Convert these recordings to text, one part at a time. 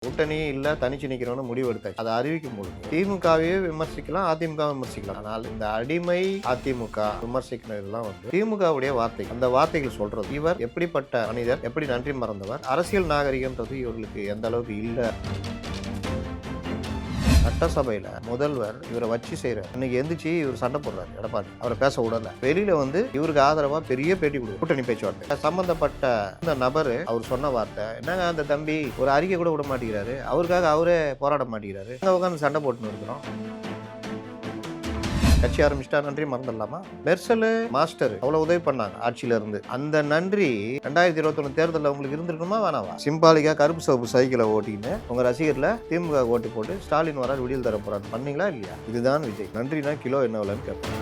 கூட்டணியே இல்லை, தனிச்சு நிற்கிறோன்னு முடிவு எடுத்தாச்சு. அதை அறிவிக்கும் பொழுது திமுகவையே விமர்சிக்கலாம், அதிமுக விமர்சிக்கலாம். ஆனால் இந்த அடிமை அதிமுக விமர்சிக்கிறதெல்லாம் திமுகவுடைய வார்த்தை. அந்த வார்த்தைகள் சொல்றது இவர் எப்படிப்பட்ட மனிதர், எப்படி நன்றி மறந்தவர், அரசியல் நாகரிகன்றது இவர்களுக்கு எந்த அளவுக்கு இல்லை. சட்டசபையில முதல்வர் இவரை வச்சு செய்யறாரு. இன்னைக்கு எந்திரிச்சு இவர் சண்டை போடுறாரு எடப்பாடி, அவரை பேச விடல. வெளியில இவருக்கு ஆதரவா பெரிய பேட்டி கொடுக்கும் கூட்டணி பேச்சுவார்த்தை. சம்பந்தப்பட்ட இந்த நபரு அவர் சொன்ன வார்த்தை என்னங்க, அந்த தம்பி ஒரு அறிக்கை கூட விட மாட்டேங்கிறாரு, அவருக்காக அவரே போராட மாட்டேங்கிறாரு, உட்காந்து சண்டை போட்டுன்னு இருக்கிறோம். கட்சி ஆரம்பிச்சிட்டா நன்றி மறந்துடலாமா? மெர்சல் மாஸ்டர் அவ்வளவு உதவி பண்ணாங்க ஆட்சியில இருந்து. அந்த நன்றி 2021 தேர்தலில் உங்களுக்கு இருந்திருக்குமா வேணாவா? சிம்பாலிக்கா கருப்பு சோப்பு சைக்கிளை ஓட்டின்னு உங்க ரசிகர்ல திமுக ஓட்டு போட்டு ஸ்டாலின் வராது விடியல் தர போறாரு பண்ணீங்களா இல்லையா? இதுதான் விஜய். நன்றினா கிலோ என்ன விலைன்னு கேட்பேன்.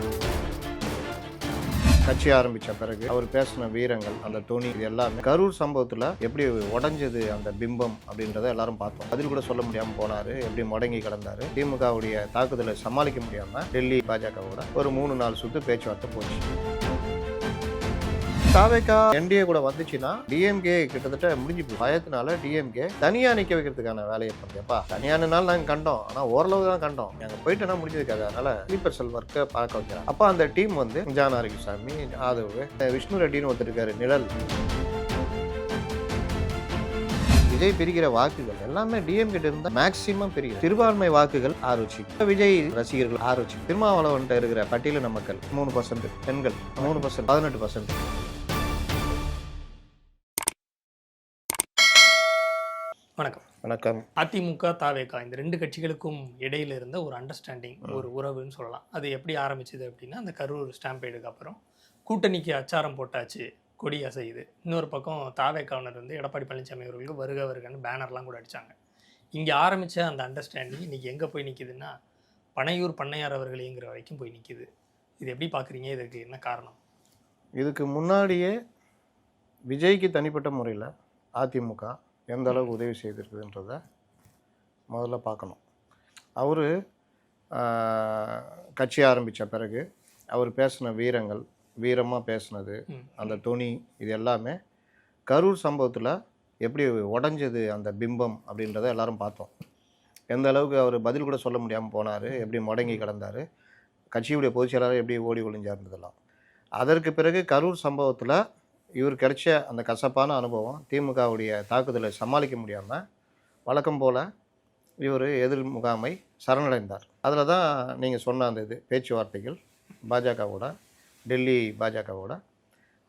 கட்சி ஆரம்பித்த பிறகு அவர் பேசின வீரங்கள், அந்த துணி, இது எல்லாமே கரூர் சம்பவத்தில் எப்படி உடஞ்சது அந்த பிம்பம் அப்படின்றத எல்லாரும் பார்த்தோம். அதில் கூட சொல்ல முடியாமல் போனார், எப்படி முடங்கி கிடந்தார். திமுகவுடைய தாக்குதலை சமாளிக்க முடியாமல் டெல்லி பாஜகவோட ஒரு 3-4 சுற்று பேச்சுவார்த்தை போச்சு. தாவேகா என்டிஏ கூட வந்துச்சுன்னா டிஎம்கே கிட்டத்தட்ட முடிஞ்சு போய் பயத்தினால டிஎம்கே தனியா நிக்க வைக்கிறதுக்கான வேலையை பண்ணுறப்பா. தனியானாலும் நாங்கள் கண்டோம், ஆனால் ஓரளவு தான் கண்டோம். நாங்கள் போயிட்டோன்னா முடிஞ்சதுக்காக, அதனால ஸ்லீப்பர் செல் ஒர்க்கை பார்க்க வைக்கிறோம். அப்போ அந்த டீம் ஜான் ஆரோக்கியசாமி, ஆதவ், விஷ்ணு ரெட்டின்னு ஒருத்தர் இருக்காரு, நிழல். விஜய் பிரிக்கிற வாக்குகள் எல்லாமே டிஎம் கிட்ட இருந்தா மேக்சிமம் பெரிய சிறுபான்மை வாக்குகள் ஆரோச்சி. விஜய் ரசிகர்கள் ஆரோச்சி. திருமாவளவன்ட்ட இருக்கிற பட்டியலின மக்கள் 3%, பெண்கள் 3%, 18%. வணக்கம். வணக்கம். அதிமுக தாவேகா இந்த 2 கட்சிகளுக்கும் இடையில இருந்த ஒரு அண்டர்ஸ்டாண்டிங், ஒரு உறவுன்னு சொல்லலாம். அது எப்படி ஆரம்பிச்சது அப்படின்னா, அந்த கரூர் ஸ்டாம்பேடுக்கு அப்புறம் கூட்டணிக்கு அச்சாரம் போட்டாச்சு, கொடி அசையுது. இன்னொரு பக்கம் தாவேகாவினர் எடப்பாடி பழனிசாமி அவர்களுக்கு வருக வருகன்னு பேனர்லாம் கூட அடித்தாங்க. இங்கே ஆரம்பித்த அந்த அண்டர்ஸ்டாண்டிங் இன்றைக்கி எங்கே போய் நிற்கிதுன்னா, பனையூர் பண்ணையார் அவர்களேங்கிற வரைக்கும் போய் நிற்கிது. இது எப்படி பார்க்குறீங்க? இதுக்கு என்ன காரணம்? இதுக்கு முன்னாடியே விஜய்க்கு தனிப்பட்ட முறையில் அதிமுக எந்த அளவுக்கு உதவி செய்திருக்குதுன்றத முதல்ல பார்க்கணும். அவர் கட்சி ஆரம்பித்த பிறகு அவர் பேசின வீரங்கள், வீரமாக பேசினது, அந்த துணி, இது எல்லாமே கரூர் சம்பவத்தில் எப்படி உடஞ்சது அந்த பிம்பம் அப்படின்றத எல்லாரும் பார்த்தோம். எந்த அளவுக்கு அவர் பதில் கூட சொல்ல முடியாமல் போனார், எப்படி முடங்கி கிடந்தார், கட்சியுடைய பொதுச் செயலாளர் எப்படி ஓடி ஒளிஞ்சார்ந்ததெல்லாம். அதற்கு பிறகு கரூர் சம்பவத்தில் இவர் கிடைச்ச அந்த கசப்பான அனுபவம், திமுகவுடைய தாக்குதலை சமாளிக்க முடியாமல் வழக்கம் போல் இவர் எதிர் முகாமை சரணடைந்தார். அதில் தான் நீங்கள் சொன்ன அந்த பேச்சுவார்த்தைகள் பாஜகவோட, டெல்லி பாஜகவோட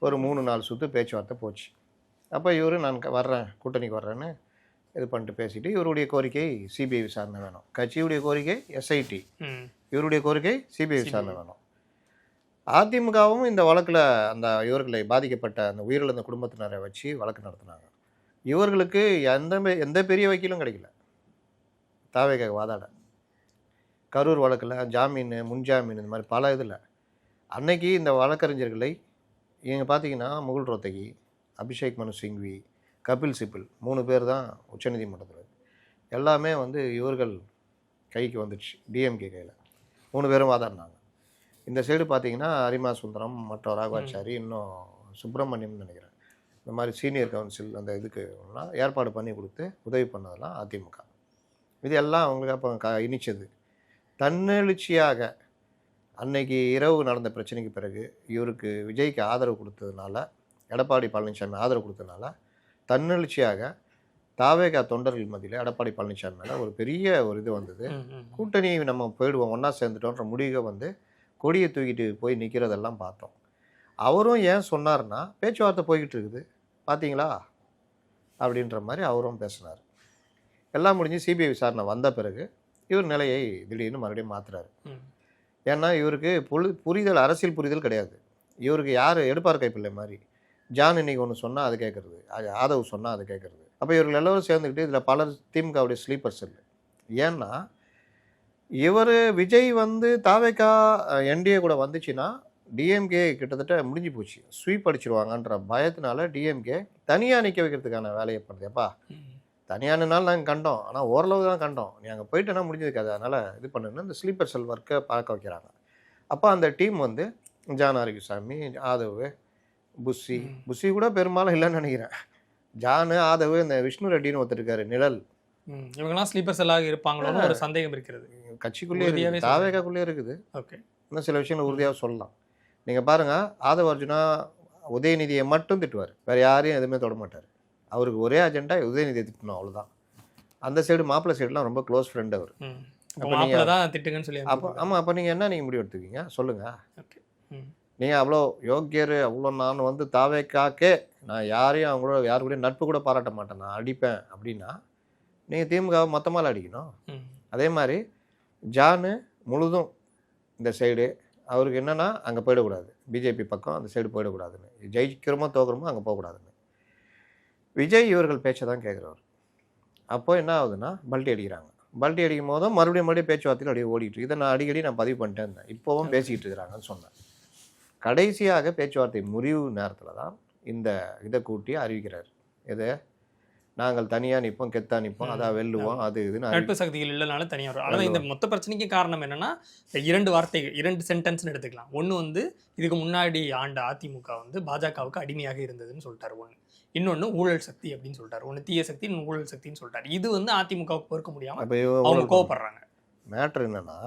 ஒரு 3-4 சுற்று பேச்சுவார்த்தை போச்சு. அப்போ இவர் நான் வர்றேன், கூட்டணிக்கு வர்றேன்னு இது பண்ணிட்டு பேசிட்டு, இவருடைய கோரிக்கை சிபிஐ விசாரணை வேணும், கட்சியுடைய கோரிக்கை எஸ்ஐடி, இவருடைய கோரிக்கை சிபிஐ விசாரணை வேணும். அதிமுகவும் இந்த வழக்கில் அந்த இவர்களை பாதிக்கப்பட்ட அந்த உயிரிழந்த குடும்பத்தினரை வச்சு வழக்கு நடத்தினாங்க. இவர்களுக்கு எந்த பெரிய வக்கீலும் கிடைக்கல தாவேகா வாதாட. கரூர் வழக்கில் ஜாமீன், முன்ஜாமீன், இந்த மாதிரி பல இதில் அன்னைக்கு இந்த வழக்கறிஞர்களை இங்கே பார்த்தீங்கன்னா முகுல் ரோத்தகி, அபிஷேக் மனு சிங்வி, கபில் சிபில் 3 பேர் தான் உச்சநீதிமன்றத்தில். எல்லாமே இவர்கள் கைக்கு வந்துடுச்சு, டிஎம்கே கையில். 3 பேரும் வாதாடினாங்க. இந்த சைடு பார்த்தீங்கன்னா அரிமா சுந்தரம், மற்றும் ராகவாச்சாரி, இன்னும் சுப்பிரமணியம்னு நினைக்கிறேன், இந்த மாதிரி சீனியர் கவுன்சில் அந்த இதுக்குலாம் ஏற்பாடு பண்ணி கொடுத்து உதவி பண்ணதெல்லாம் அதிமுக. இது எல்லாம் அவங்களுக்கு அப்போ இனிச்சது. தன்னெழுச்சியாக அன்னைக்கு இரவு நடந்த பிரச்சனைக்கு பிறகு இவருக்கு விஜய்க்கு ஆதரவு கொடுத்ததுனால, எடப்பாடி பழனிசாமி ஆதரவு கொடுத்ததுனால, தன்னெழுச்சியாக தாவேகா தொண்டர்கள் மத்தியில் எடப்பாடி பழனிசாமி மேலே ஒரு பெரிய ஒரு இது வந்தது. கூட்டணி நம்ம போயிடுவோம், ஒன்றா சேர்ந்துட்டோன்ற முடிவை கொடியை தூக்கிட்டு போய் நிற்கிறதெல்லாம் பார்த்தோம். அவரும் ஏன் சொன்னார்னா, பேச்சுவார்த்தை போய்கிட்டு இருக்குது பார்த்தீங்களா அப்படின்ற மாதிரி அவரும் பேசினார். எல்லாம் முடிஞ்சு சிபிஐ விசாரணை வந்த பிறகு இவர் நிலையை திடீர்னு மறுபடியும் மாற்றுறாரு. ஏன்னா இவருக்கு புரிதல், அரசியல் புரிதல் கிடையாது. இவருக்கு யார் எடுப்பார் கைப்பிள்ளை மாதிரி, ஜான் இன்னைக்கு ஒன்று சொன்னால் அது கேட்குறது, ஆதவ் சொன்னால் அது கேட்குறது. அப்போ இவர்கள் எல்லோரும் சேர்ந்துக்கிட்டு இதில் பலர் திமுகவுடைய ஸ்லீப்பர் செல். ஏன்னா இவர் விஜய் தாவேகா என்டிஏ கூட வந்துச்சுன்னா டிஎம்கே கிட்டத்தட்ட முடிஞ்சு போச்சு, ஸ்வீப் அடிச்சிருவாங்கன்ற பயத்தினால டிஎம்கே தனியாக நிற்க வைக்கிறதுக்கான வேலையை பண்ணுறேப்பா. தனியானாலும் நாங்கள் கண்டோம், ஆனால் ஓரளவு தான் கண்டோம், நாங்கள் போயிட்டோன்னா முடிஞ்சதுக்காது, அதனால் இது பண்ணுன்னு இந்த ஸ்லீப்பர் செல் ஒர்க்கை பார்க்க வைக்கிறாங்க. அப்போ அந்த டீம் ஜான் ஆரோக்கியசாமி, ஆதவ், புஷி கூட பெரும்பாலும் இல்லைன்னு நினைக்கிறேன். ஜானு, ஆதவ், இந்த விஷ்ணு ரெட்டின்னு ஒருத்தர் இருக்காரு, நிழல், இவங்கெல்லாம் ஸ்லீப்பர் செல்லாக இருப்பாங்களோன்னு ஒரு சந்தேகம் இருக்கிறது. கட்சிக்குள்ளே உறுதியாவே இருக்குது, தாவேகாக்குள்ளே இருக்குது. ஓகே. இன்னும் சில விஷயங்கள் உறுதியாக சொல்லலாம். நீங்கள் பாருங்கள், ஆதவ அர்ஜுனா உதயநிதியை மட்டும் திட்டுவார், வேறு யாரையும் எதுவுமே தொட மாட்டார். அவருக்கு ஒரே அஜெண்டா உதயநிதியை திட்டணும், அவ்வளோதான். அந்த சைடு மாப்பிள்ளை சைடுலாம் ரொம்ப க்ளோஸ் ஃப்ரெண்ட் அவர். அப்போ நீங்கள் தான் திட்டுங்கன்னு சொல்லி அப்போ ஆமாம், அப்போ நீங்கள் என்ன நீங்கள் முடிவு எடுத்துக்கீங்க சொல்லுங்கள். ஓகே. நீங்கள் அவ்வளோ யோக்கியர், அவ்வளோ நான் வந்து தாவேக்காக்கே நான் யாரையும் அவங்களோட யாரு கூட நட்பு கூட பாராட்ட மாட்டேன், நான் அடிப்பேன் அப்படின்னா நீங்கள் திமுகவை மொத்தமாக அடிக்கணும். அதே மாதிரி ஜானு முழுதும் இந்த சைடு அவருக்கு என்னென்னா அங்கே போயிடக்கூடாது, பிஜேபி பக்கம் அந்த சைடு போயிடக்கூடாதுன்னு, ஜெயிக்கிறோமோ தோக்குறோமோ அங்கே போகக்கூடாதுன்னு. விஜய் இவர்கள் பேச்சை தான் கேட்குறவர். அப்போ என்ன ஆகுதுன்னா பல்ட்டி அடிக்கிறாங்க. பல்ட்டி அடிக்கும் போதும் மறுபடியும் பேச்சுவார்த்தையில் அப்படியே ஓடிட்டு, இதை நான் அடிக்கடி பதிவு பண்ணிட்டே இருந்தேன், இப்போவும் பேசிக்கிட்டு இருக்கிறாங்கன்னு சொன்னேன். கடைசியாக பேச்சுவார்த்தை முறிவு நேரத்தில் தான் இந்த இதை கூட்டி அறிவிக்கிறார். எதை நாங்கள் தனியாக நிற்போம், கெத்தா நிற்போம், அதான் வெல்லுவோம், அது இதுன்னு நட்பு சக்திகள் இல்லைனால தனியாக வரும். ஆனால் இந்த மொத்த பிரச்சனைக்கு காரணம் என்னன்னா, இந்த 2 வார்த்தைகள் 2 சென்டென்ஸ்னு எடுத்துக்கலாம். ஒன்று வந்து இதுக்கு முன்னாடி ஆண்ட அதிமுக வந்து பாஜகவுக்கு அடிமையாக இருந்ததுன்னு சொல்லிட்டாரு ஒன்று. இன்னொன்று ஊழல் சக்தி அப்படின்னு சொல்லிட்டாரு. ஒன்று தீய சக்தி, இன்னும் ஊழல் சக்தின்னு சொல்லிட்டாரு. இது வந்து அதிமுகவுக்கு பொறுக்க முடியாமல் அவங்க கோவப்படுறாங்க. மேட்ரு என்னன்னா,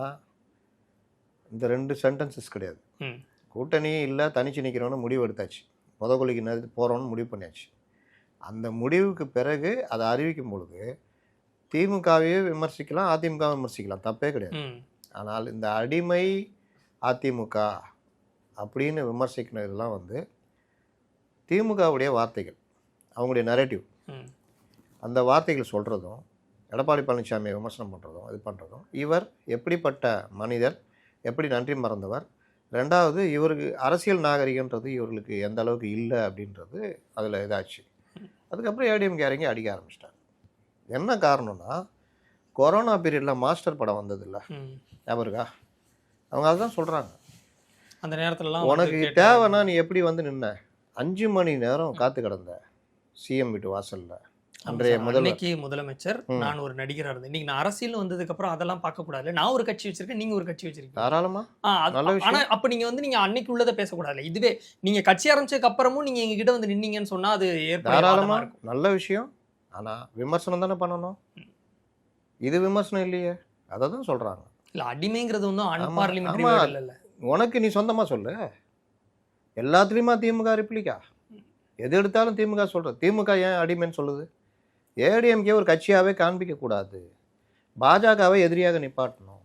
இந்த 2 சென்டென்சஸ் கிடையாது. கூட்டணியே இல்லை, தனிச்சு நிற்கிறோன்னு முடிவு எடுத்தாச்சு, புதக்குழிக்கு போகிறோன்னு முடிவு பண்ணியாச்சு. அந்த முடிவுக்கு பிறகு அதை அறிவிக்கும் பொழுது திமுகவையே விமர்சிக்கலாம், அதிமுக விமர்சிக்கலாம், தப்பே கிடையாது. ஆனால் இந்த அடிமை அதிமுக அப்படின்னு விமர்சிக்கிறதெல்லாம் வந்து திமுகவுடைய வார்த்தைகள், அவங்களுடைய நரேட்டிவ். அந்த வார்த்தைகள் சொல்கிறதும் எடப்பாடி பழனிசாமியை விமர்சனம் பண்ணுறதும் இது பண்ணுறதும், இவர் எப்படிப்பட்ட மனிதர், எப்படி நன்றி மறந்தவர், ரெண்டாவது இவருக்கு அரசியல் நாகரிகன்றது இவர்களுக்கு எந்த அளவுக்கு இல்லை அப்படின்றது அதில் இதாச்சு. அதுக்கப்புறம் ஏடிஎம்கே இறங்கி அடிக்க ஆரம்பிச்சிட்டாங்க. என்ன காரணம்னா, கொரோனா பீரியடில் மாஸ்டர் படம் வந்ததில்ல, ஞாபகம் இருக்கா? அவங்க அதுதான் சொல்கிறாங்க, அந்த நேரத்துலலாம் உனக்கு தேவைன்னா நீ எப்படி வந்து நின்ன 5 மணி நேரம் காத்து கிடந்த சிஎம் வீட்டு வாசலில். அன்றைய முதலமைச்சர் நான் ஒரு நடிகராக இருந்தேன். இன்னைக்கு நான் அரசியல் வந்ததுக்கு அப்புறம் அதெல்லாம் பார்க்க கூடாது. நான் ஒரு கட்சி வச்சிருக்கேன், நீங்க ஒரு கட்சி வச்சிருக்கீங்க, தாராளமா. ஆனா அப்ப நீங்க வந்து நீங்க அன்னைக்கு உள்ளதை பேசக்கூடாது. இதுவே நீங்க கட்சி ஆரம்பிச்சதுக்கு அப்புறமும் நீங்க எங்க கிட்ட வந்து நின்னீங்கன்னு சொன்னா அது தாராளமா நல்ல விஷயம். ஆனா விமர்சனம் தானே பண்ணணும், இது விமர்சனம் இல்லையே, அதை தான் சொல்றாங்க. இல்ல அடிமைங்கிறது வந்து அன்பார்லிமெண்டரி இல்ல. உனக்கு நீ சொந்தமா சொல்லு, எல்லாத்துலேயுமா திமுக ரிப்ளிகா? எது எடுத்தாலும் திமுக சொல்ற. திமுக ஏன் அடிமைன்னு சொல்லுது? ஏடிஎம்கே ஒரு கட்சியாகவே காண்பிக்கக்கூடாது, பாஜகவை எதிரியாக நிப்பாட்டணும்.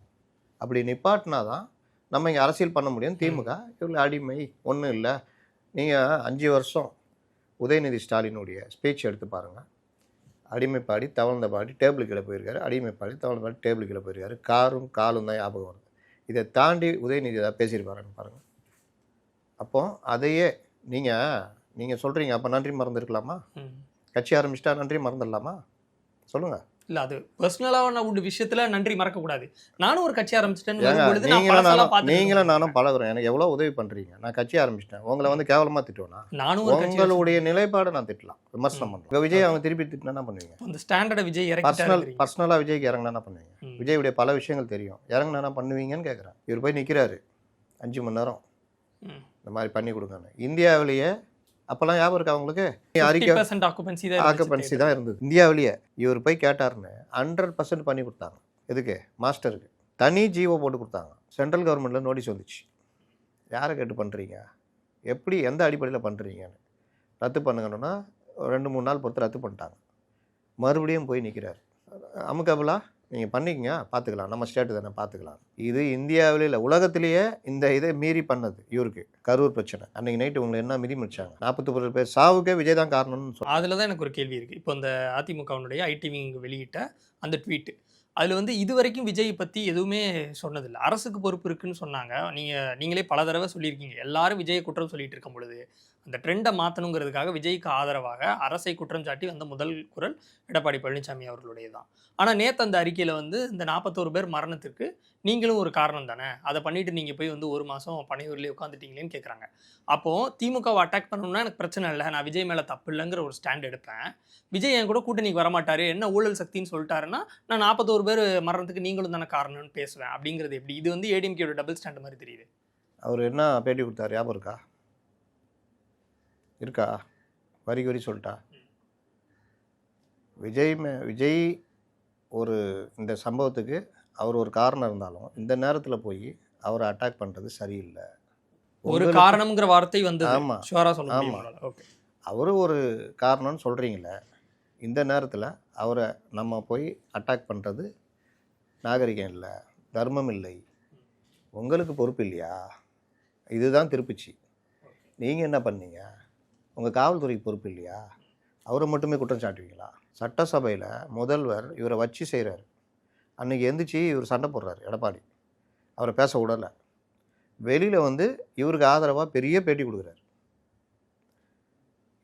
அப்படி நிப்பாட்டினா தான் நம்ம இங்கே அரசியல் பண்ண முடியும். திமுக இவ்வளோ அடிமை ஒன்றும் இல்லை. நீங்கள் 5 வருஷம் உதயநிதி ஸ்டாலினுடைய ஸ்பீச் எடுத்து பாருங்கள். அடிமைப்பாடி தவழ்ந்த பாடி டேபிள் கீழே போயிருக்காரு, அடிமைப்பாடி தவழ்ந்த பாடி டேபிள் கீழே போயிருக்காரு, காரும் காலும் தான் ஞாபகம் வருது. இதை தாண்டி உதயநிதி ஏதாவது பேசியிருப்பாருன்னு பாருங்கள். அப்போ அதையே நீங்கள் சொல்கிறீங்க, அப்போ நன்றி மறந்துருக்கலாமா? கட்சி ஆரம்பிச்சிட்டா நன்றி மறந்துடலாமா? சொல்லுங்கள். இல்லை அது பர்சனலான ஒரு விஷயத்தில் நன்றி மறக்கக்கூடாது. நானும் ஒரு கட்சி ஆரம்பிச்சிட்டேன்னு நீங்களும் நானும் பழகுறோம், எனக்கு எவ்வளோ உதவி பண்ணுறீங்க. நான் கட்சி ஆரம்பிச்சிட்டேன், உங்களை வந்து கேவலமாக திட்டுவேனா? நானும் உங்களுடைய நிலைப்பாடு நான் திட்டலாம், விமர்சனம் பண்ணுறேன். விஜய் அவங்க திருப்பி திட்டினா என்ன பண்ணுவீங்க? அந்த ஸ்டாண்டர்டை விஜய் பர்சனலாக விஜய்க்கு இறங்கினா என்ன பண்ணுவீங்க? விஜயுடைய பல விஷயங்கள் தெரியும், இறங்கினா என்ன பண்ணுவீங்கன்னு கேட்குறேன். இவர் போய் நிற்கிறாரு 5 மணி நேரம் இந்த மாதிரி பண்ணி கொடுங்கன்னு. இந்தியாவிலேயே அப்போல்லாம் ஞாபகம் இருக்கா அவங்களுக்கு? ஆக்குபென்சி தான் இருந்தது இந்தியாவிலேயே. இவர் போய் கேட்டாருன்னு 100% பண்ணி கொடுத்தாங்க. எதுக்கு? மாஸ்டருக்கு தனி ஜிஓ போட்டு கொடுத்தாங்க. சென்ட்ரல் கவர்மெண்ட்டில் நோட்டீஸ் வந்துச்சு, யாரை கேட்டு பண்ணுறீங்க, எப்படி எந்த அடிப்படையில் பண்ணுறீங்கன்னு. ரத்து பண்ணுங்கன்னா 2-3 நாள் பொறுத்து ரத்து பண்ணிட்டாங்க. மறுபடியும் போய் நிற்கிறார். அமுக்கபுலா நீங்கள் பண்ணிக்கங்க, பார்த்துக்கலாம், நம்ம ஸ்டேட்டு தானே பார்த்துக்கலாம். இது இந்தியாவிலே இல்லை, உலகத்திலேயே இந்த இதை மீறி பண்ணது இவருக்கு. கரூர் பிரச்சனை அன்றைக்கி நைட்டு உங்களை என்ன மிதி முடிச்சாங்க? 41 பேர் சாவுக்கே விஜய் தான் காரணம்னு சொல்லி. அதில் தான் எனக்கு ஒரு கேள்வி இருக்குது. இப்போ இந்த அதிமுகவினுடைய ஐடிவி வெளியிட்ட அந்த ட்வீட்டு, அதில் வந்து இது வரைக்கும் விஜய் பற்றி எதுவுமே சொன்னதில்லை. அரசுக்கு பொறுப்பு இருக்குன்னு சொன்னாங்க. நீங்களே பல தடவை சொல்லியிருக்கீங்க, எல்லாரும் விஜயை குற்றம் சொல்லிட்டு இருக்கும் பொழுது அந்த ட்ரெண்டை மாற்றணுங்கிறதுக்காக விஜய்க்கு ஆதரவாக அரசை குற்றம் சாட்டி வந்த முதல் குரல் எடப்பாடி பழனிசாமி அவர்களுடைய தான். ஆனால் நேற்று அந்த அறிக்கையில் வந்து இந்த 41 பேர் மரணத்திற்கு நீங்களும் ஒரு காரணம் தானே, அதை பண்ணிட்டு நீங்கள் போய் வந்து 1 மாதம் பனையூர்லேயே உட்காந்துட்டீங்களேன்னு கேட்குறாங்க. அப்போது திமுகவை அட்டாக் பண்ணணும்னா எனக்கு பிரச்சனை இல்லை, நான் விஜய் மேலே தப்பு இல்லைங்கிற ஒரு ஸ்டாண்ட் எடுப்பேன். விஜய் என் கூட கூட்டணிக்கு வரமாட்டார், என்ன ஊழல் சக்தின்னு சொல்லிட்டாருன்னா நான் 41 பேர் மரணத்துக்கு நீங்களும் தானே காரணம்னு பேசுவேன். அப்படிங்கிறது எப்படி? இது வந்து ஏடிஎம்கேயோட டபுள் ஸ்டாண்ட் மாதிரி தெரியுது. அவர் என்ன பேட்டி கொடுத்தாரு ஞாபகம் இருக்கா? வரி சொல்லிட்டா. விஜய் ஒரு இந்த சம்பவத்துக்கு அவர் ஒரு காரணம் இருந்தாலும் இந்த நேரத்தில் போய் அவரை அட்டாக் பண்ணுறது சரியில்லை. ஒரு காரணம்ங்கிற வார்த்தை வந்து ஆமாம் ஷுவரா சொல்ல ஆமாம் முடியும். ஓகே, அவரு ஒரு காரணம்னு சொல்கிறீங்களே, இந்த நேரத்தில் அவரை நம்ம போய் அட்டாக் பண்ணுறது நாகரிகம் இல்லை, தர்மம் இல்லை. உங்களுக்கு பொறுப்பு இல்லையா? இதுதான் திருப்பிச்சு. நீங்கள் என்ன பண்ணீங்க? உங்கள் காவல்துறைக்கு பொறுப்பு இல்லையா? அவரை மட்டுமே குற்றம் சாட்டுவீங்களா? சட்டசபையில் முதல்வர் இவரை வச்சு செய்கிறார். அன்றைக்கி எந்திரிச்சு இவர் சண்டை போடுறாரு எடப்பாடி, அவரை பேச விடலை. வெளியில் வந்து இவருக்கு ஆதரவாக பெரிய பேட்டி கொடுக்குறாரு.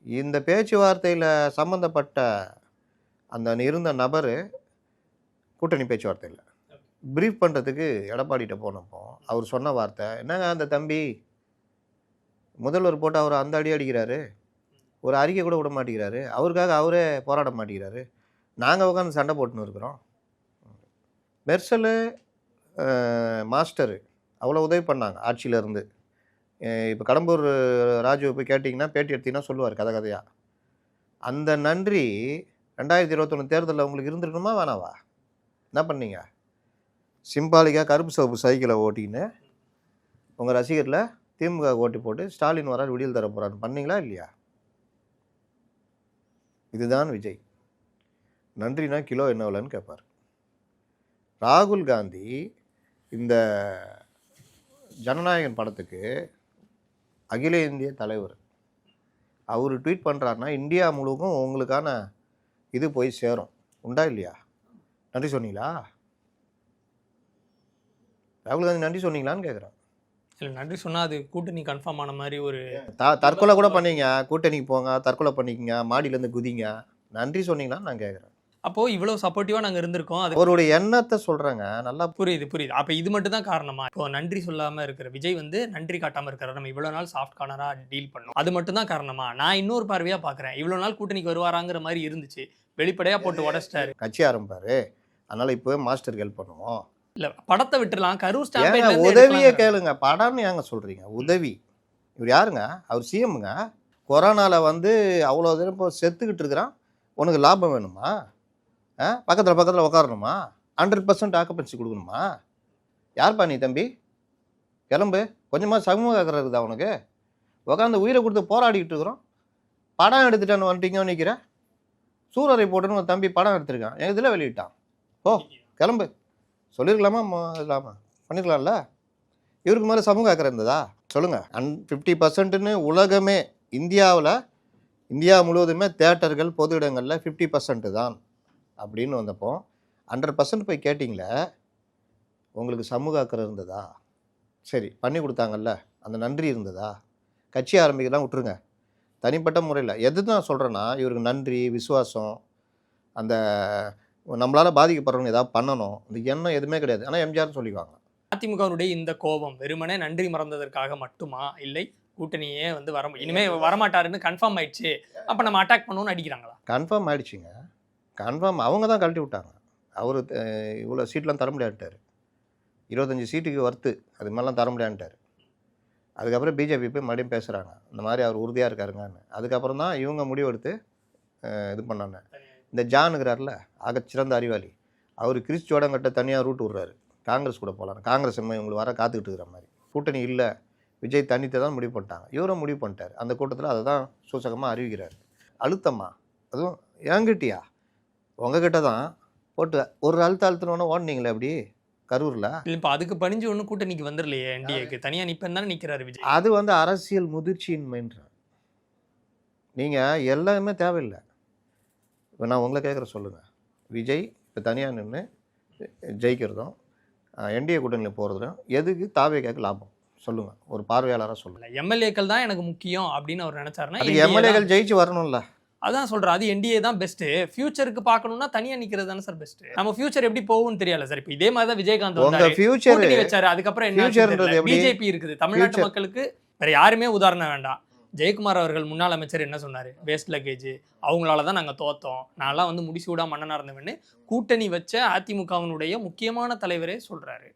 இந்த பேச்சுவார்த்தையில் சம்மந்தப்பட்ட அந்த இருந்த நபர் கூட்டணி பேச்சுவார்த்தையில் ப்ரீஃப் பண்ணுறதுக்கு எடப்பாடிகிட்ட போனப்போ அவர் சொன்ன வார்த்தை என்னங்க, அந்த தம்பி முதல்வர் போட்டு அவர் அந்த அடி அடிக்கிறாரு, ஒரு அறிக்கை கூட விட மாட்டேங்கிறாரு, அவருக்காக அவரே போராட மாட்டேங்கிறாரு, நாங்கள் உட்காந்து சண்டை போட்டுன்னு இருக்கிறோம். மெர்சலு மாஸ்டரு அவ்வளோ உதவி பண்ணாங்க ஆட்சியிலேருந்து. இப்போ கடம்பூர் ராஜுவை போய் கேட்டிங்கன்னா, பேட்டி எடுத்திங்கன்னா சொல்லுவார் கதை கதையாக. அந்த நன்றி 2021 தேர்தலில் உங்களுக்கு இருந்துருக்கணுமா வேணாவா? என்ன பண்ணீங்க? சிம்பாலிக்காக கருப்பு சிவப்பு சைக்கிளை ஓட்டின்னு உங்கள் ரசிகரில் திமுக ஓட்டி போட்டு ஸ்டாலின் வரார் விடியல் தர போகிறான்னு பண்ணீங்களா இல்லையா? இதுதான் விஜய். நன்றினா கிலோ என்ன விலைன்னு கேட்பார். ராகுல் காந்தி இந்த ஜனநாயகன் படத்துக்கு அகில இந்திய தலைவர். அவர் ட்வீட் பண்ணுறாருன்னா இந்தியா முழுவதும் உங்களுக்கான இது போய் சேரும். உண்டா இல்லையா? நன்றி சொன்னீங்களா? ராகுல் காந்தி நன்றி சொன்னீங்களான்னு கேட்குறேன். இல்லை, நன்றி சொன்னால் அது கூட்டணி கன்ஃபார்ம் ஆன மாதிரி ஒரு தற்கொலை கூட பண்ணீங்க, கூட்டணிக்கு போங்க, தற்கொலை பண்ணிக்கங்க, மாடியிலேருந்து குதிங்க, நன்றி சொன்னீங்களான்னு நான் கேட்குறேன். அப்போது இவ்வளோ சப்போர்ட்டிவாக நாங்கள் இருந்திருக்கோம். அது அவருடைய எண்ணத்தை சொல்கிறேங்க. நல்லா புரியுது. அப்போ இது மட்டும் தான் காரணமா? இப்போ நன்றி சொல்லாமல் இருக்கிற விஜய் வந்து நன்றி காட்டாமல் இருக்கிறார். நம்ம இவ்வளோ நாள் சாஃப்ட் கார்னராக டீல் பண்ணோம், அது மட்டும் தான் காரணமா? நான் இன்னொரு பார்வையாக பார்க்குறேன். இவ்வளோ நாள் கூட்டணிக்கு வருவாராங்கிற மாதிரி இருந்துச்சு, வெளிப்படையாக போட்டு உடச்சிட்டாரு. கட்சி ஆரம்பிப்பாரு, அதனால் இப்போ மாஸ்டருக்கு ஹெல்ப் பண்ணுவோம். இல்லை, படத்தை விட்டுலாம். கரூர் ஏங்க உதவியே கேளுங்க, படம்னு ஏங்க சொல்கிறீங்க? உதவி. இவர் யாருங்க? அவர் சிஎம்ங்க. கொரோனாவில் வந்து அவ்வளோ தூரம் இப்போ செத்துக்கிட்டு இருக்கிறான். உனக்கு லாபம் வேணுமா? பக்கத்தில் உட்காரணுமா? 100% ஆக்குபென்சி கொடுக்கணுமா? யார்ப்பா நீ தம்பி? கிளம்பு. கொஞ்சமாக சமூக அக்கறை இருக்குதா உனக்கு? உட்காந்து உயிரை கொடுத்து போராடிக்கிட்டு இருக்கிறோம். படம் எடுத்துட்டான்னு வந்துட்டீங்கன்னு நிற்கிறேன். சூரரை போட்டுன்னு ஒரு தம்பி படம் எடுத்திருக்கான், என் இதில் வெளியிட்டான். ஓ கிளம்பு. சொல்லியிருக்கலாமா? இல்லாமா பண்ணிருக்கலாம்ல? இவருக்கு மேலே சமூக அக்கறை இருந்ததா சொல்லுங்கள். 50%ன்னு உலகமே, இந்தியா முழுவதுமே தேட்டர்கள் பொது இடங்களில் 50% தான் அப்படின்னு வந்தப்போ 100% போய் கேட்டிங்களே, உங்களுக்கு சமூக அக்கறை இருந்ததா? சரி, பண்ணி கொடுத்தாங்கல்ல, அந்த நன்றி இருந்ததா? கட்சி ஆரம்பிக்கலாம் விட்டுருங்க, தனிப்பட்ட முறையில் எது தான் சொல்கிறேன்னா, இவருக்கு நன்றி, விசுவாசம், அந்த நம்மளால் பாதிக்கப்படுறவங்க ஏதாவது பண்ணணும், இந்த எண்ணம் எதுவுமே கிடையாது. ஆனால் எம்ஜிஆர்னு சொல்லிக்குவாங்க. அதிமுகவுடைய இந்த கோபம் வெறுமனே நன்றி மறந்ததற்காக மட்டுமா? இல்லை கூட்டணியே வந்து இனிமேல் வரமாட்டாருன்னு கன்ஃபார்ம் ஆயிடுச்சு, அப்போ நம்ம அட்டாக் பண்ணுவோம்னு அடிக்கிறாங்களா? கன்ஃபார்ம் ஆயிடுச்சுங்க. கன்ஃபார்ம் அவங்க தான் கழட்டி விட்டாங்க. அவர் இவ்வளோ சீட்லாம் தர முடியாதுட்டார். 25 சீட்டுக்கு வர்த்து அது மாதிரிலாம் தர முடியாதுட்டார். அதுக்கப்புறம் பிஜேபி போய் மறுபடியும் பேசுகிறாங்க, இந்த மாதிரி அவர் உறுதியாக இருக்காருங்கன்னு. அதுக்கப்புறம் தான் இவங்க முடிவெடுத்து இது பண்ணாங்க. இந்த ஜானுங்கிறார்ல, சிறந்த அறிவாளி, அவர் கிறிஸ் ஜோடங்கிட்ட தனியாக ரூட் விட்றாரு, காங்கிரஸ் கூட போகலாம். காங்கிரஸ் இவங்களுக்கு வர காத்துக்கிட்டு இருக்கிற மாதிரி. கூட்டணி இல்லை, விஜய் தனித்தை தான் முடிவு பண்ணிட்டாங்க. இவரும் முடிவு பண்ணிட்டார். அந்த கூட்டத்தில் அதை தான் சூசகமாக அறிவிக்கிறார். அழுத்தமா? அதுவும் என்கிட்டயா? உங்ககிட்ட தான் போட்டு ஒரு அழுத்தணுன்னு ஓடினீங்களே அப்படி கரூரில். இப்போ அதுக்கு பணிஞ்சு ஒன்றும் கூட்டணிக்கு வந்துடலையே, என்டிஏக்கு தனியாக நிற்பேன் தானே நிற்கிறாரு விஜய். அது வந்து அரசியல் முதிர்ச்சியின்மைன்ற. நீங்கள் எல்லாமே தேவையில்லை. இப்போ நான் உங்களை கேட்குற சொல்லுங்கள், விஜய் இப்போ தனியாக நின்று ஜெயிக்கிறதும் என்டிஏ கூட்டணியில் போகிறதும் எதுக்கு தாவேக்காக்கு லாபம் சொல்லுங்கள், ஒரு பார்வையாளராக சொல்லுங்கள். எம்எல்ஏக்கள் தான் எனக்கு முக்கியம் அப்படின்னு அவர் நினைச்சாருன்னா, அது எம்எல்ஏக்கள் ஜெயிச்சு வரணும்ல. அதான் சொல்கிறேன், அது என்டிஏ தான் பெஸ்ட்டு. ஃபியூச்சருக்கு பார்க்கணும்னா தனியாக நிற்கிறது தானே சார் பெஸ்ட்டு. நம்ம ஃபியூச்சர் எப்படி போகும்னு தெரியல சார். இப்போ இதே மாதிரி தான் விஜயகாந்த் உங்கள் ஃபியூச்சர் வச்சாரு, அதுக்கப்புறம் என்ன பிஜேபி இருக்குது. தமிழ்நாட்டு மக்களுக்கு வேற யாருமே உதாரணம் வேண்டாம். ஜெயக்குமார் அவர்கள் முன்னாள் அமைச்சர் என்ன சொன்னார்? வேஸ்ட் லக்கேஜ், அவங்களால தான் நாங்கள் தோத்தோம், நான்லாம் வந்து முடிசூடா மன்னனாக இருந்தவன்னு கூட்டணி வச்ச அதிமுகவினுடைய முக்கியமான தலைவரே சொல்கிறாரு.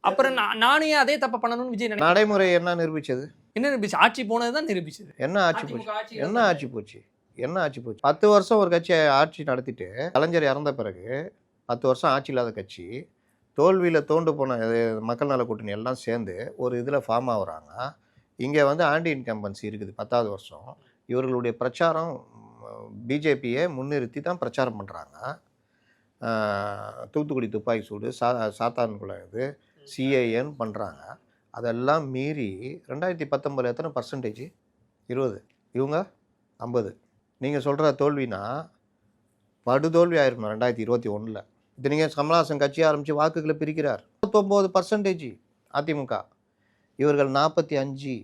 அப்புறம் நானே அதே தப்ப பண்ணணும்னு விஜய் நடைமுறை என்ன நிரூபிச்சது? என்ன நிரூபிச்சு? ஆட்சி போனது தான் நிரூபிச்சது. என்ன ஆட்சி போச்சு? என்ன ஆட்சி போச்சு? 10 வருஷம் ஒரு கட்சி ஆட்சி நடத்திட்டு கலைஞர் இறந்த பிறகு 10 வருஷம் ஆட்சி இல்லாத கட்சி தோல்வியில் தோண்டு போன மக்கள் நல கூட்டணி எல்லாம் சேர்ந்து ஒரு இதில் ஃபார்ம் ஆகுறாங்க. இங்கே வந்து ஆன்டி இன்கம்பன்சி இருக்குது 10வது வருஷம். இவர்களுடைய பிரச்சாரம் பிஜேபியை முன்னிறுத்தி தான் பிரச்சாரம் பண்ணுறாங்க. தூத்துக்குடி துப்பாக்கி சூடு, சாத்தான்குளம் இது, சிஐஏன்னு பண்ணுறாங்க. அதெல்லாம் மீறி 2019 எத்தனை பர்சன்டேஜ்? 20. இவங்க 50. நீங்கள் சொல்கிற தோல்வினா படுதோல்வி ஆயிருக்கணும் 2021. இது நீங்கள் கமலஹாசன் கட்சி ஆரம்பித்து வாக்குகளை பிரிக்கிறார். 29% அதிமுக, இவர்கள் 45.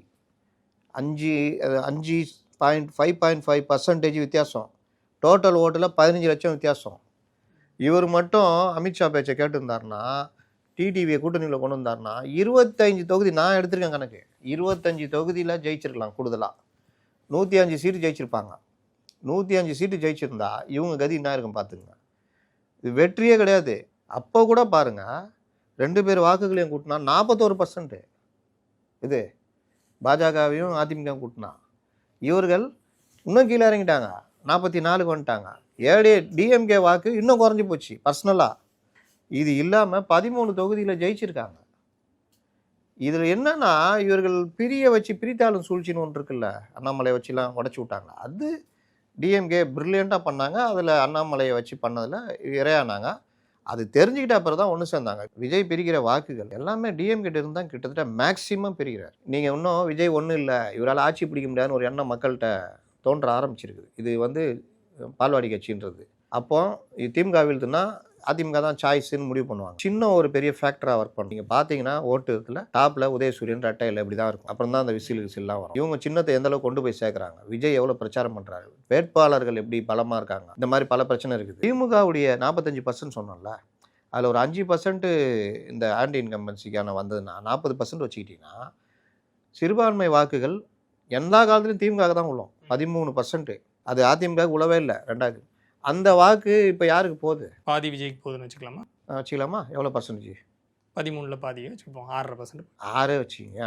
5.5% வித்தியாசம். டோட்டல் ஓட்டில் 15 லட்சம் வித்தியாசம். இவர் மட்டும் அமித்ஷா பேச்சை கேட்டுருந்தாருன்னா, டிடிவியை கூட்டணியில் கொண்டு வந்தாருன்னா 25 தொகுதி, நான் எடுத்திருக்கேன் கணக்கு, 25 தொகுதியில் ஜெயிச்சிருக்கலாம் கூடுதலாக. 105 சீட்டு ஜெயிச்சிருப்பாங்க. 105 சீட்டு ஜெயிச்சிருந்தா இவங்க கதி என்ன இருக்கும் பார்த்துங்க. இது வெற்றியே கிடையாது. அப்போ கூட பாருங்கள், 2 பேர் வாக்குகளையும் கூட்டினா 41%. இது பாஜகவையும் அதிமுக கூட்டினா இவர்கள் இன்னும் கீழே இறங்கிட்டாங்க, 44க்கு வந்துட்டாங்க. டிஎம்கே வாக்கு இன்னும் குறைஞ்சி போச்சு பர்சனலாக. இது இல்லாமல் 13 தொகுதியில் ஜெயிச்சிருக்காங்க. இதில் என்னன்னா, இவர்கள் பிரித்தாளும் சூழ்ச்சின்னு ஒன்று இருக்குல்ல, அண்ணாமலையை வச்சுலாம் உடச்சி விட்டாங்க. அது டிஎம்கே ப்ரில்லியண்ட்டாக பண்ணாங்க. அதில் அண்ணாமலையை வச்சு பண்ணதில் இறையானாங்க. அது தெரிஞ்சுக்கிட்ட அப்புறம் தான் ஒன்று சேர்ந்தாங்க. விஜய் பிரிக்கிற வாக்குகள் எல்லாமே டிஎம்கிட்ட இருந்து தான் கிட்டத்தட்ட மேக்சிமம் பிரிக்கிறார். நீங்கள் இன்னும் விஜய் ஒன்றும் இல்லை, இவரால் ஆட்சி பிடிக்க முடியாதுன்னு ஒரு எண்ணம் மக்கள்கிட்ட தோன்ற ஆரம்பிச்சிருக்குது. இது வந்து பால்வாடி கட்சின்றது. அப்போ திமுக வீழ்த்துனா அதிமுக தான் சாய்ஸ்ன்னு முடிவு பண்ணுவாங்க. சின்ன ஒரு பெரிய ஃபேக்டராக ஒர்க் பண்ணும். நீங்கள் பார்த்தீங்கன்னா ஓட்டு இருக்குல்ல, டாப்பில் உதயசூரியன், ரெட்டையில் இப்படி தான் இருக்கும். அப்புறம் தான் அந்த விசில்லாம் வரும். இவங்க சின்னத்தை எந்த அளவுக்கு கொண்டு போய் சேர்க்குறாங்க, விஜய் எவ்வளோ பிரச்சாரம் பண்ணுறாரு, வேட்பாளர்கள் எப்படி பலமாக இருக்காங்க, இந்த மாதிரி பல பிரச்சனை இருக்குது. திமுகவுடைய 45% சொன்னோம்ல, அதில் ஒரு 5% இந்த ஆன்டி இன்கம்பன்சிக்கான வந்ததுன்னா 40% வச்சுக்கிட்டிங்கன்னா சிறுபான்மை வாக்குகள் எல்லா காலத்துலையும் திமுக தான் உள்ளோம். 13%. அது அதிமுக உழவே இல்லை. 2வது அந்த வாக்கு இப்போ யாருக்கு போகுது? பாதி விஜய்க்கு போகுதுன்னு வச்சுக்கலாமா? வச்சுக்கலாமா? எவ்வளோ பர்சன்டேஜ்? 13ல் பாதியை வச்சுப்போம், 6.5%. 6 வச்சுக்கிங்க,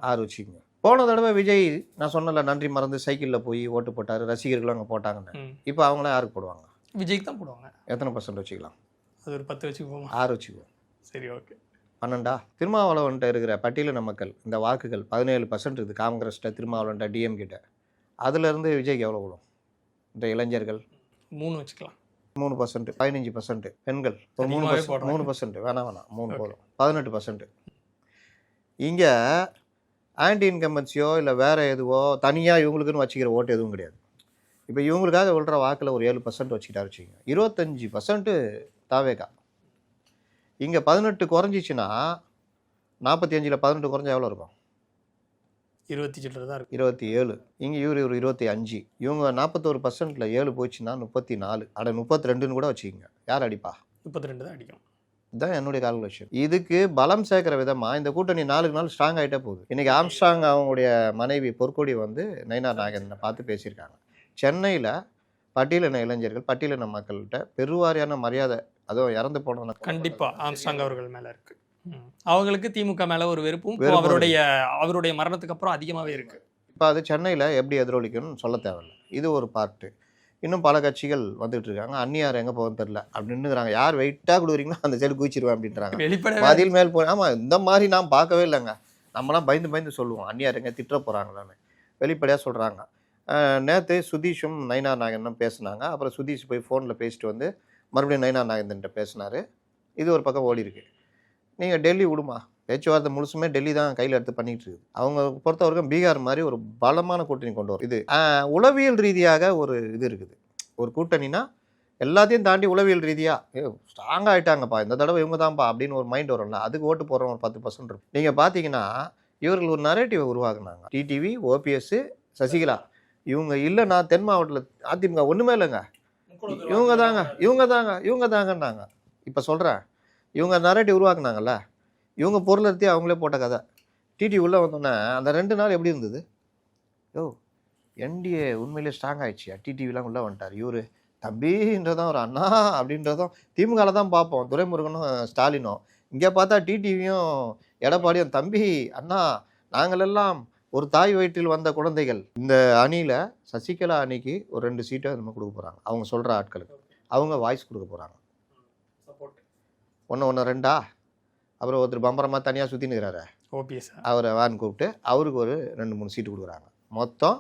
6 வச்சுக்கிங்க. போன தடவை விஜய் நான் சொன்னல நன்றி மறந்து சைக்கிளில் போய் ஓட்டு போட்டார், ரசிகர்களும் அங்கே போட்டாங்கன்னு. இப்போ அவங்களாம் யாருக்கு போடுவாங்க? விஜய்க்கு தான் போடுவாங்க. எத்தனை % வச்சுக்கலாம்? அது ஒரு 10 வச்சுக்குவோமா? 6 வச்சுக்குவோம். சரி, ஓகே. 12. திருமாவளவன்ட்ட இருக்கிற பட்டியலின மக்கள் இந்த வாக்குகள் 17% இருக்குது. காங்கிரஸ்கிட்ட, திருமாவளவன்ட்ட, டிஎம் கிட்ட. அதுலேருந்து விஜய்க்கு எவ்வளோ விடும்? இந்த இளைஞர்கள் 3 வச்சுக்கலாம். 3%, 15%. பெண்கள் ஒரு 3%. வேணாம் 3 போதும், 18%. இங்கே ஆன்டி இன்கம்பன்சியோ இல்லை வேறு எதுவோ தனியாக இவங்களுக்குன்னு வச்சுக்கிற ஓட்டு எதுவும் கிடையாது. இப்போ இவங்களுக்காக விழுற வாக்கில் ஒரு 7% வச்சுக்கிட்டா வச்சுக்கிங்க, 25% தாவேகா. இங்கே 18 குறைஞ்சிச்சின்னா 45ல் 18 குறைஞ்சா எவ்வளோ இருக்கும்? 27 தான் இருக்கும். 27. இங்கே இவர் 25. இவங்க 41%ல் 7 போச்சுன்னா 34. 32ன்னு கூட வச்சுக்கிங்க. யார் அடிப்பா? 32 தான் அடிக்கும். இதுதான் என்னுடைய கால்குலேஷன். இதுக்கு பலம் சேர்க்கிற விதமாக இந்த கூட்டணி நாளுக்கு நாள் ஸ்ட்ராங் ஆகிட்டே போகுது. இன்றைக்கி ஆம்ஸ்ட்ராங் அவங்களுடைய மனைவி பொற்கொடி வந்து நயினார் நாகேந்திரனை பார்த்து பேசியிருக்காங்க. சென்னையில் பட்டியலின இளைஞர்கள், பட்டியலின மக்கள்கிட்ட பெருவாரியான மரியாதை, அதுவும் இறந்து போன கண்டிப்பாக ஆம்ஸ்ட்ராங் அவர்கள் மேலே இருக்குது. அவங்களுக்கு திமுக மேலே ஒரு வெறுப்பும் அவருடைய மரணத்துக்கு அப்புறம் அதிகமாகவே இருக்குது. இப்போ அது சென்னையில் எப்படி எதிரொலிக்கணும்னு சொல்ல தேவையில்லை. இது ஒரு பார்ட்டு. இன்னும் பல கட்சிகள் வந்துட்டு இருக்காங்க. அந்நியார் எங்கே போகணும்னு தெரில அப்படின்னுங்கிறாங்க. யார் வெயிட்டாக கொடுக்குறீங்களோ அந்த சைடு குதிச்சிருவேன் அப்படின்றாங்க. பதில் மேல் போய் ஆமாம், இந்த மாதிரி நான் பார்க்கவே இல்லைங்க. நம்மளாம் பயந்து சொல்லுவோம் அந்நியார் எங்கே திட்ட போகிறாங்களான்னு. வெளிப்படையாக சொல்கிறாங்க. நேற்று சுதீஷும் நயினார் நாகேந்திரனும் பேசினாங்க. அப்புறம் சுதீஷ் போய் ஃபோனில் பேசிட்டு வந்து மறுபடியும் நயினார் நாகேந்திரன்ட்ட பேசினார். இது ஒரு பக்கம் ஓடி இருக்கு. நீங்கள் டெல்லி விடுமா, பேச்சுவார்த்தை முழுசுமே டெல்லி தான் கையில் எடுத்து பண்ணிகிட்டு இருக்குது. அவங்க பொறுத்தவரைக்கும் பீகார் மாதிரி ஒரு பலமான கூட்டணி கொண்டு வரும். இது உளவியல் ரீதியாக ஒரு இது இருக்குது. ஒரு கூட்டணினா எல்லாத்தையும் தாண்டி உளவியல் ரீதியாக ஸ்ட்ராங் ஆகிட்டாங்கப்பா, இந்த தடவை இவங்க தான்ப்பா அப்படின்னு ஒரு மைண்ட் வரும்ல, அதுக்கு ஓட்டு போகிறோம் ஒரு 10% இருக்கும். நீங்கள் பார்த்தீங்கன்னா இவர்கள் ஒரு நரேட்டிவை உருவாக்குனாங்க. டிடிவி, ஓபிஎஸ், சசிகலா இவங்க இல்லைன்னா தென் மாவட்டத்தில் அதிமுக ஒன்றுமே இல்லைங்க, இவங்க தாங்கன்னாங்க. இப்போ சொல்கிறேன், இவங்க நரேட்டிவ் உருவாக்குனாங்கல்ல, இவங்க பொருள் எடுத்து அவங்களே போட்ட கதை. டிடி உள்ளே வந்தோன்னே அந்த 2 நாள் எப்படி இருந்தது? என்டிஏ உண்மையிலே ஸ்ட்ராங் ஆகிடுச்சியா, டிடிவிலாம் உள்ளே வந்துட்டார். இவர் தம்பின்றதும் ஒரு அண்ணா அப்படின்றதும் திமுகவில் தான் பார்ப்போம், துரைமுருகனும் ஸ்டாலினும். இங்கே பார்த்தா டிடிவியும் எடப்பாடியும் தம்பி அண்ணா நாங்களெல்லாம் ஒரு தாய் வயிற்றில் வந்த குழந்தைகள். இந்த அணியில் சசிகலா அணிக்கு ஒரு 2 சீட்டை நம்ம கொடுக்க போகிறாங்க. அவங்க சொல்கிற ஆட்களுக்கு அவங்க வாய்ஸ் கொடுக்க போகிறாங்க. ஒன்று ரெண்டா, அப்புறம் ஒருத்தர் பம்பரமாக தனியாக சுற்றின்னு இருக்கிறாரு, ஓபிஎஸ் அவரை வான்னு கூப்பிட்டு அவருக்கு ஒரு 2-3 சீட்டு கொடுக்குறாங்க. மொத்தம்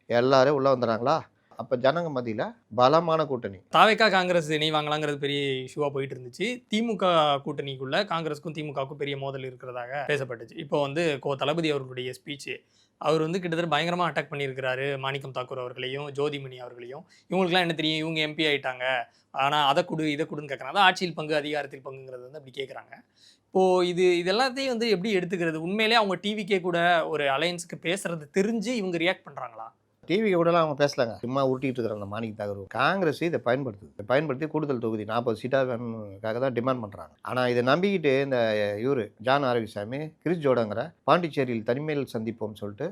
எல்லாரும் உள்ளே வந்துடுறாங்களா. அப்போ ஜனங்க மத்தியில் பலமான கூட்டணி. தாவேக்கா காங்கிரஸ் இணைவாங்களாங்கிறது பெரிய இஷ்யூவாக போயிட்டு இருந்துச்சு. திமுக கூட்டணிக்குள்ள காங்கிரஸுக்கும் திமுகவுக்கும் பெரிய மோதல் இருக்கிறதாக பேசப்பட்டுச்சு. இப்போ வந்து தளபதி அவர்களுடைய ஸ்பீச்சு, அவர் வந்து கிட்டத்தட்ட பயங்கரமாக அட்டாக் பண்ணியிருக்கிறாரு மாணிக்கம் தாக்கூர் அவர்களையும் ஜோதிமணி அவர்களையும். இவங்களுக்குலாம் என்ன தெரியும், இவங்க எம்பி ஆயிட்டாங்க, ஆனால் அதை கொடு இதை கொடுன்னு கேட்குறாங்க. அதான் ஆட்சியில் பங்கு அதிகாரத்தில் பங்குங்கிறது வந்து அப்படி கேட்குறாங்க. இப்போது இது எல்லாத்தையும் வந்து எப்படி எடுத்துக்கிறது? உண்மையிலே அவங்க டிவிக்கே கூட ஒரு அலையன்ஸுக்கு பேசுறது தெரிஞ்சு இவங்க ரியாக்ட் பண்ணுறாங்களா? டிவி கூடலாம் அவங்க பேசலாங்க, சும்மா உருட்டிகிட்டு இருக்கிற அந்த மாணிக்க தாக்கூர். காங்கிரஸ் இதை பயன்படுத்தி கூடுதல் தொகுதி 40 சீட்டாக வேணுக்காக தான் டிமாண்ட் பண்ணுறாங்க. ஆனால் இதை நம்பிக்கிட்டு இந்த ஜான் ஆரோக்கியசாமி கிரிஸ் ஜோடங்கிற பாண்டிச்சேரியில் தனிமையில் சந்திப்போம்னு சொல்லிட்டு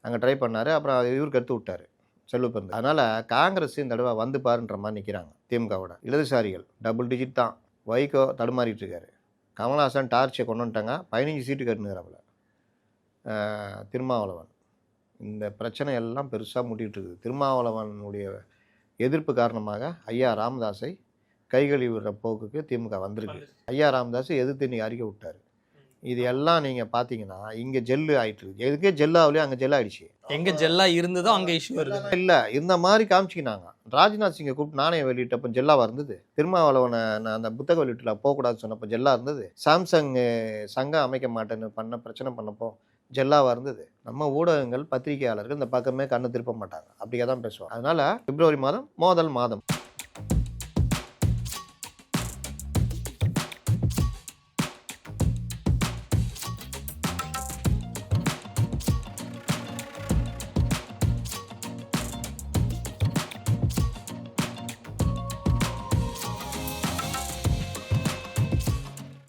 அங்கே ட்ரை பண்ணார். அப்புறம் இவருக்கு எடுத்து விட்டார் செல்வப்பந்து. அதனால் காங்கிரஸ் இந்த தடவை வந்து பாருன்ற மாதிரி நிற்கிறாங்க. திமுகவோட இடதுசாரிகள் டபுள் டிஜிட் தான். வைகோ தடுமாறிட்டு இருக்காரு. கமல்ஹாசன் டார்ச்சை கொண்டு வந்துட்டாங்க, 15 சீட்டு கட்டுனுங்கிறப்பல. திருமாவளவன், இந்த பிரச்சனை எல்லாம் பெருசாக முட்டிகிட்டு இருக்குது. திருமாவளவனுடைய எதிர்ப்பு காரணமாக ஐயா ராமதாஸை கைகழுவி விடுற போக்குக்கு திமுக வந்திருக்கு. ஐயா ராமதாஸ் எதிர்த்து இன்றைக்கி அறிக்கை விட்டார். இது எல்லாம் நீங்கள் பார்த்தீங்கன்னா இங்கே ஜெல்லு ஆகிட்டு இருக்கு. எதுக்கே ஜெல்லாவிலையும் அங்கே ஜெல் ஆகிடுச்சு. எங்கே ஜெல்லாக இருந்ததோ அங்கே இஷ்யூ வருது. இல்லை, இந்த மாதிரி காமிச்சிக்கினாங்க. ராஜ்நாத் சிங்கை கூப்பிட்டு நாணயம் வெளியிட்டப்போ ஜெல்லாவாக இருந்தது. திருமாவளவனை அந்த புத்தக வெளியிட்டில் போகக்கூடாதுன்னு சொன்னப்போ ஜெல்லாக இருந்தது. சாம்சங் சங்கம் அமைக்க மாட்டேன்னு பிரச்சனை பண்ணப்போ ஜெல்லாவாக இருந்தது. நம்ம ஊடகங்கள் பத்திரிகையாளர்கள் இந்த பக்கமே கண்ணு திருப்ப மாட்டாங்க, அப்படியே தான் பேசுவாங்க. அதனால் பிப்ரவரி மாதம் மோதல் மாதம்.